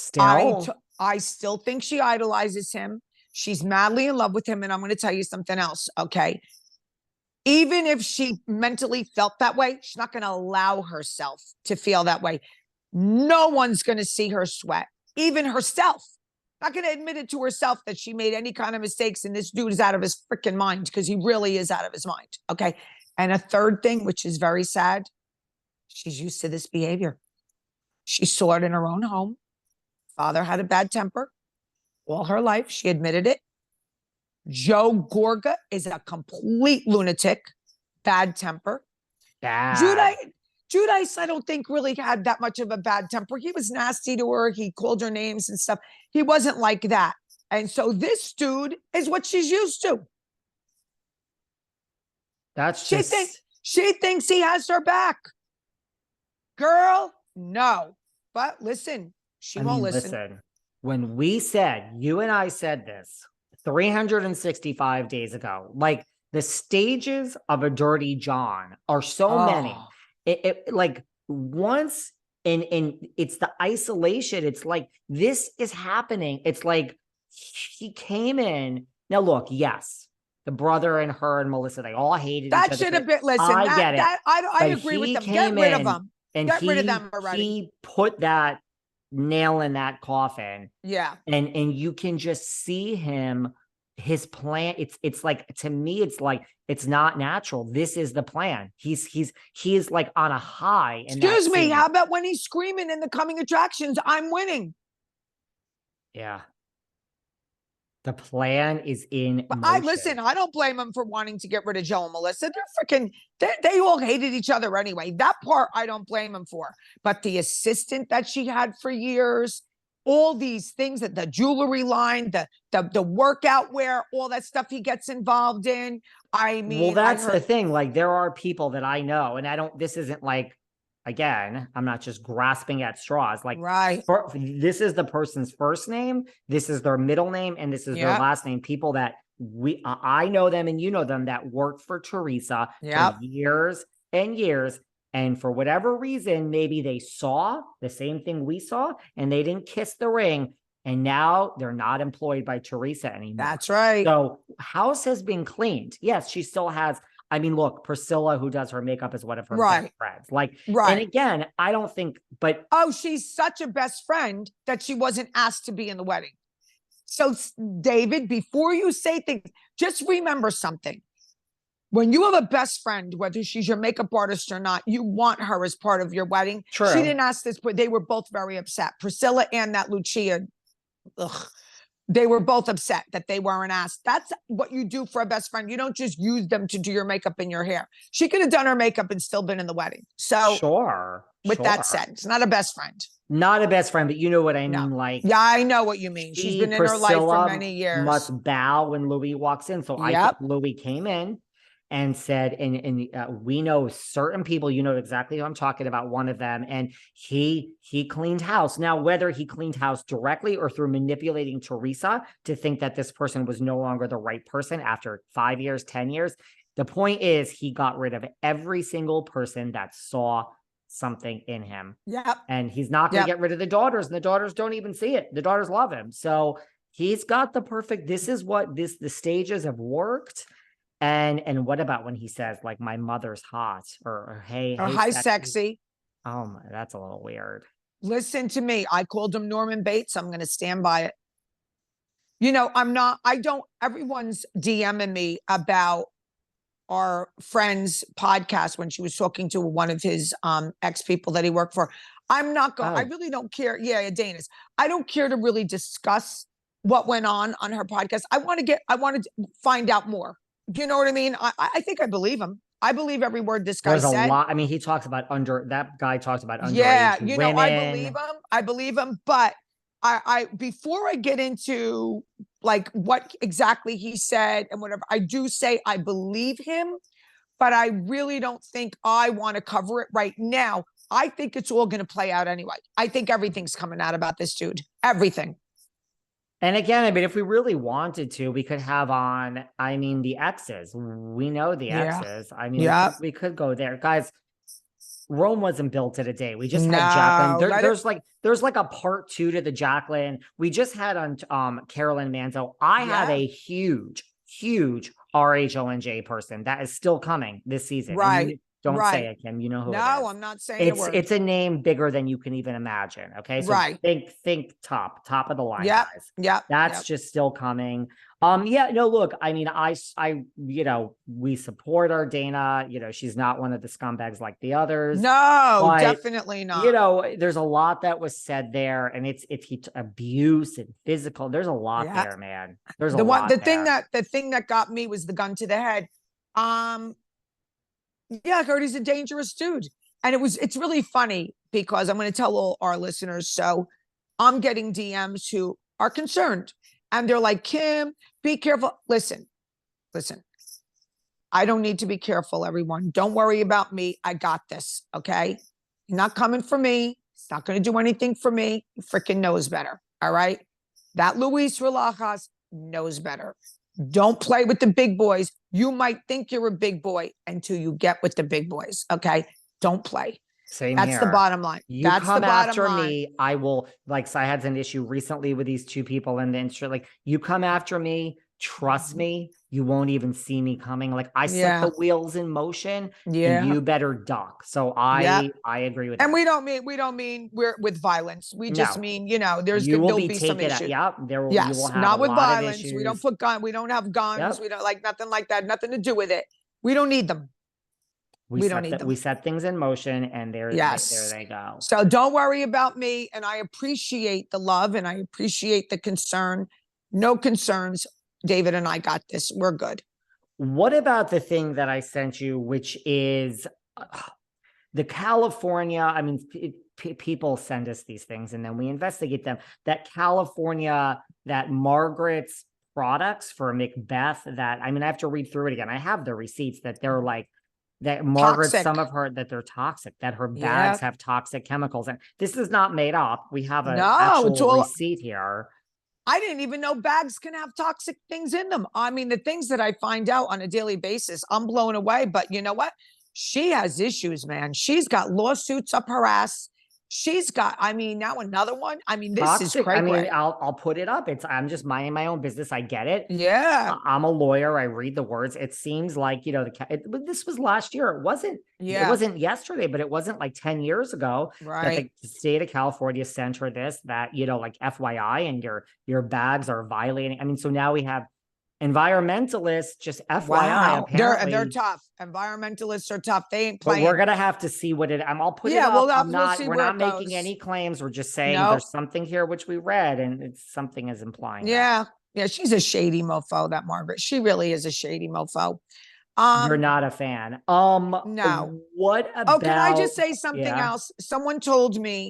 Still? I still think she idolizes him. She's madly in love with him. And I'm going to tell you something else. Okay. Even if she mentally felt that way, she's not going to allow herself to feel that way. No one's going to see her sweat, even herself. Not going to admit it to herself that she made any kind of mistakes. And this dude is out of his freaking mind, because he really is out of his mind. Okay. And a third thing, which is very sad, she's used to this behavior. She saw it in her own home. Father had a bad temper all her life. She admitted it. Joe Gorga is a complete lunatic, bad temper. Bad. Judice, I don't think really had that much of a bad temper. He was nasty to her. He called her names and stuff. He wasn't like that. And so this dude is what she's used to. She thinks he has her back. Girl, no. But listen, she won't listen. When we said, you and I said this 365 days ago, like the stages of a dirty John are so many. Like once and it's the isolation. It's like, this is happening. It's like he came in. Now look, yes, the brother and her and Melissa, they all hated each other. That should have been, listen, I get it. I agree with them. Get rid of them. Get rid of them already. He put that nail in that coffin. Yeah. And you can just see him, his plan. It's like, to me, it's like, it's not natural. This is the plan. He is like on a high. Excuse me. How about when he's screaming in the coming attractions, I'm winning? Yeah. The plan is in motion. Listen, I don't blame him for wanting to get rid of Joe and Melissa. They all hated each other anyway. That part I don't blame him for. But the assistant that she had for years, all these things, that the jewelry line, the workout wear, all that stuff he gets involved in. I mean, well, that's the thing. Like, there are people that I know, and this isn't like, again, I'm not just grasping at straws. Like, right. This is the person's first name, this is their middle name, and this is their last name. People that I know them and you know them, that worked for Teresa for years and years. And for whatever reason, maybe they saw the same thing we saw and they didn't kiss the ring. And now they're not employed by Teresa anymore. That's right. So house has been cleaned. Yes, she still has. I mean, look, Priscilla, who does her makeup, is one of her best friends. Like, and again, I don't think, but. Oh, she's such a best friend that she wasn't asked to be in the wedding. So, David, before you say things, just remember something. When you have a best friend, whether she's your makeup artist or not, you want her as part of your wedding. True. She didn't ask this, but they were both very upset. Priscilla and that Lucia, they were both upset that they weren't asked. That's what you do for a best friend. You don't just use them to do your makeup and your hair. She could have done her makeup and still been in the wedding. So with that said, it's not a best friend. Not a best friend, but you know what I mean? No. Like, yeah, I know what you mean. She's been in her life for many years. Must bow when Louis walks in. So I think Louis came in and said, and we know certain people, you know exactly who I'm talking about, one of them, and he cleaned house. Now, whether he cleaned house directly or through manipulating Teresa to think that this person was no longer the right person after 5 years, 10 years, the point is he got rid of every single person that saw something in him. Yeah. And he's not going to get rid of the daughters, and the daughters don't even see it. The daughters love him. So he's got the perfect, this is what the stages have worked. And what about when he says, like, my mother's hot, or hey, hi, sexy. Oh my, that's a little weird. Listen to me. I called him Norman Bates. I'm going to stand by it. You know, everyone's DMing me about our friend's podcast when she was talking to one of his ex people that he worked for. I'm not going, I really don't care. Yeah, Dana's. I don't care to really discuss what went on her podcast. I want to find out more. Do you know what I mean? I think I believe him. I believe every word this guy said. There's a lot. I mean, he talks about that guy talks about underage you women. know, I believe him. But I before I get into like what exactly he said and whatever, I do say I believe him, but I really don't think I want to cover it right now. I think it's all going to play out anyway. I think everything's coming out about this dude. Everything. And again, I mean, if we really wanted to, we could have on, I mean, the exes. We know the exes. I mean, we could go there. Guys, Rome wasn't built in a day. We just had Jacqueline. No, There's like a part 2 to the Jacqueline. We just had on Carolyn Manzo. I have a huge RHONJ person that is still coming this season. And right. don't say it, Kim. You know who it is. No, I'm not saying a word. It's a name bigger than you can even imagine. Okay. So Right. think top of the line, Yep. guys. Yep. That's just still coming. Yeah, no, look, I mean, we support our Dana, she's not one of the scumbags like the others. No, but, definitely not. There's a lot that was said there, and it's abuse and physical. There's a lot there, man. There's a lot. The thing that got me was the gun to the head. Yeah, I heard he's a dangerous dude. And it's really funny because I'm going to tell all our listeners. So I'm getting DMs who are concerned and they're like, Kim, be careful. Listen, I don't need to be careful, everyone. Don't worry about me. I got this. Okay. You're not coming for me. It's not going to do anything for me. He freaking knows better. All right. That Luis Ruelas knows better. Don't play with the big boys. You might think you're a big boy until you get with the big boys. Okay. Don't play. That's the bottom line. That's the bottom line. Me, I will, so I had an issue recently with these two people in the industry. Like, you come after me, trust me, you won't even see me coming. Like, I set the wheels in motion. And you better duck. So I agree with that. And we don't mean we're with violence. We just mean, there'll be some issues. There will, you will have not with violence. We don't put we don't have guns. We don't nothing like that. Nothing to do with it. We don't need them. We don't need them. We set things in motion, and there they go. So don't worry about me. And I appreciate the love and I appreciate the concern. No concerns. David and I got this. We're good. What about the thing that I sent you, which is the California? I mean, people send us these things and then we investigate them. That California, that Margaret's products for Macbeth, I have to read through it again. I have the receipts that they're like, that Margaret, some of her, that they're toxic, that her bags have toxic chemicals. And this is not made up. We have an actual receipt here. I didn't even know bags can have toxic things in them. I mean, the things that I find out on a daily basis, I'm blown away. But you know what? She has issues, man. She's got lawsuits up her ass. She's got, now another one. This toxic, is crazy. I'll put it up. I'm just minding my own business. I get it. Yeah. I'm a lawyer. I read the words. It seems like, this was last year. It wasn't yesterday, but it wasn't like 10 years ago. Right. That the state of California sent her this, that, like FYI, and your bags are violating. So now we have environmentalists, just FYI. Wow. They're tough. Environmentalists are tough. They ain't playing. But we're gonna have to see what it. I'll put it up. We're not making any claims. We're just saying there's something here which we read, and something is implying. Yeah, she's a shady mofo. That Margaret. She really is a shady mofo. You're not a fan. No. What about? Oh, can I just say something else? Someone told me